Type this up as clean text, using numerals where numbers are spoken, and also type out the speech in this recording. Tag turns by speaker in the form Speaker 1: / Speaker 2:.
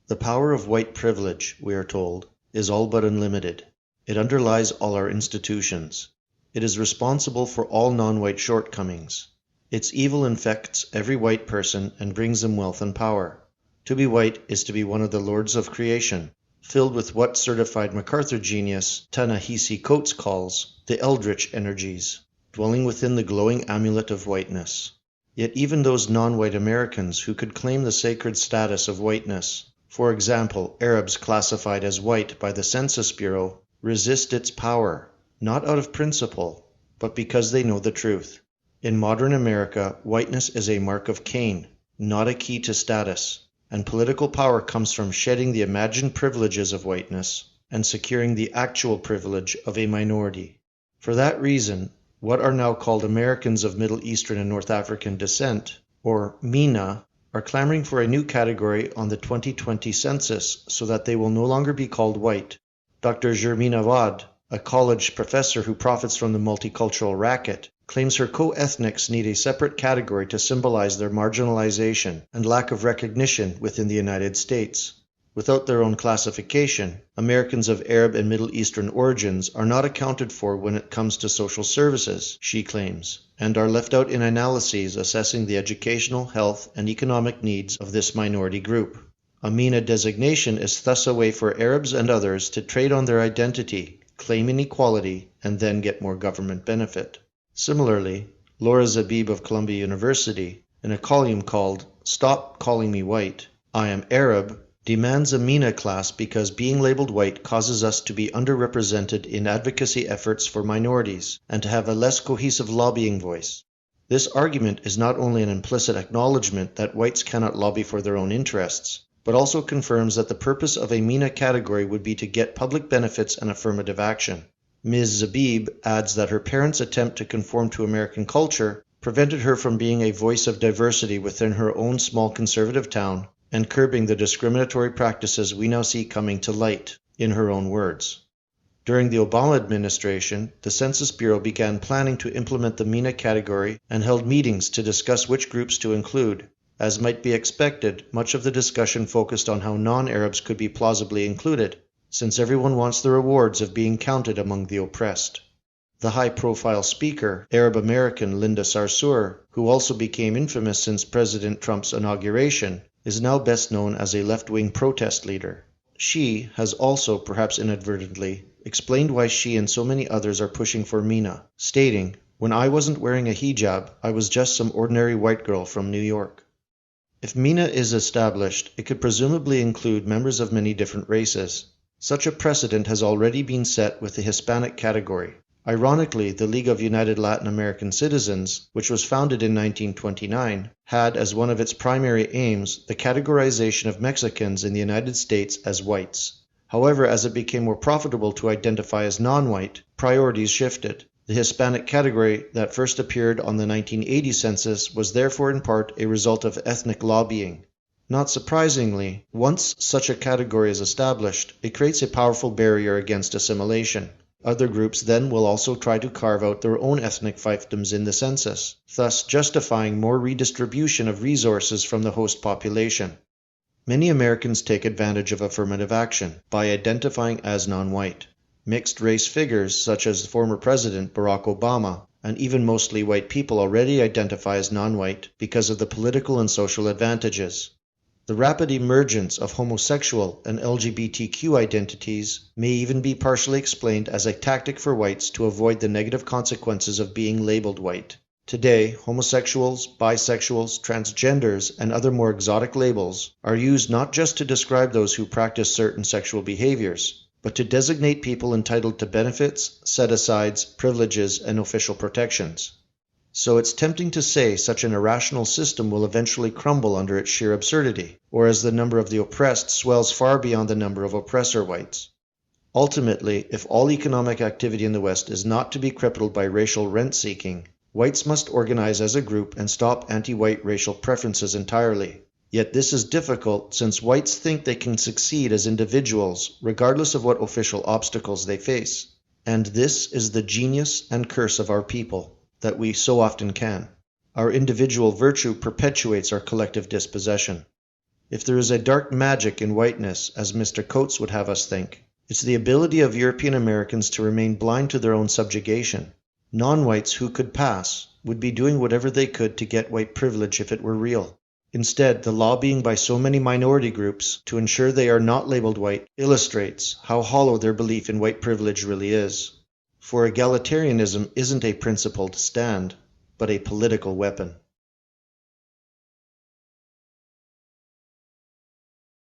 Speaker 1: The power of white privilege, we are told, is all but unlimited. It underlies all our institutions. It is responsible for all non-white shortcomings. Its evil infects every white person and brings them wealth and power. To be white is to be one of the lords of creation, filled with what certified MacArthur genius Ta-Nehisi Coates calls the eldritch energies, dwelling within the glowing amulet of whiteness. Yet even those non-white Americans who could claim the sacred status of whiteness, for example, Arabs classified as white by the Census Bureau, resist its power, not out of principle, but because they know the truth. In modern America, whiteness is a mark of Cain, not a key to status, and political power comes from shedding the imagined privileges of whiteness and securing the actual privilege of a minority. For that reason, what are now called Americans of Middle Eastern and North African descent, or MENA, are clamoring for a new category on the 2020 census so that they will no longer be called white. Dr. Jermina Wad, a college professor who profits from the multicultural racket, claims her co-ethnics need a separate category to symbolize their marginalization and lack of recognition within the United States. Without their own classification, Americans of Arab and Middle Eastern origins are not accounted for when it comes to social services, she claims, and are left out in analyses assessing the educational, health, and economic needs of this minority group. A MENA designation is thus a way for Arabs and others to trade on their identity, claim inequality, and then get more government benefit. Similarly, Laura Zabib of Columbia University, in a column called "Stop Calling Me White, I Am Arab," demands a MENA class because being labeled white causes us to be underrepresented in advocacy efforts for minorities and to have a less cohesive lobbying voice. This argument is not only an implicit acknowledgement that whites cannot lobby for their own interests, but also confirms that the purpose of a MENA category would be to get public benefits and affirmative action. Ms. Zabib adds that her parents' attempt to conform to American culture prevented her from being a voice of diversity within her own small conservative town and curbing the discriminatory practices we now see coming to light, in her own words. During the Obama administration, the Census Bureau began planning to implement the MENA category and held meetings to discuss which groups to include. As might be expected, much of the discussion focused on how non-Arabs could be plausibly included, since everyone wants the rewards of being counted among the oppressed. The high-profile speaker, Arab-American Linda Sarsour, who also became infamous since President Trump's inauguration, is now best known as a left-wing protest leader. She has also, perhaps inadvertently, explained why she and so many others are pushing for MENA, stating, "When I wasn't wearing a hijab, I was just some ordinary white girl from New York." If MENA is established, it could presumably include members of many different races. Such a precedent has already been set with the Hispanic category. Ironically, the League of United Latin American Citizens, which was founded in 1929, had as one of its primary aims the categorization of Mexicans in the United States as whites. However, as it became more profitable to identify as non-white, priorities shifted. The Hispanic category that first appeared on the 1980 census was therefore in part a result of ethnic lobbying. Not surprisingly, once such a category is established, it creates a powerful barrier against assimilation. Other groups then will also try to carve out their own ethnic fiefdoms in the census, thus justifying more redistribution of resources from the host population. Many Americans take advantage of affirmative action by identifying as non-white. Mixed-race figures such as former President Barack Obama and even mostly white people already identify as non-white because of the political and social advantages. The rapid emergence of homosexual and LGBTQ identities may even be partially explained as a tactic for whites to avoid the negative consequences of being labeled white. Today, homosexuals, bisexuals, transgenders, and other more exotic labels are used not just to describe those who practice certain sexual behaviors, but to designate people entitled to benefits, set-asides, privileges, and official protections. So it's tempting to say such an irrational system will eventually crumble under its sheer absurdity, or as the number of the oppressed swells far beyond the number of oppressor whites. Ultimately, if all economic activity in the West is not to be crippled by racial rent-seeking, whites must organize as a group and stop anti-white racial preferences entirely. Yet this is difficult since whites think they can succeed as individuals regardless of what official obstacles they face. And this is the genius and curse of our people, that we so often can. Our individual virtue perpetuates our collective dispossession. If there is a dark magic in whiteness, as Mr. Coates would have us think, it's the ability of European Americans to remain blind to their own subjugation. Non-whites who could pass would be doing whatever they could to get white privilege if it were real. Instead, the lobbying by so many minority groups to ensure they are not labeled white illustrates how hollow their belief in white privilege really is. For egalitarianism isn't a principled stand, but a political weapon.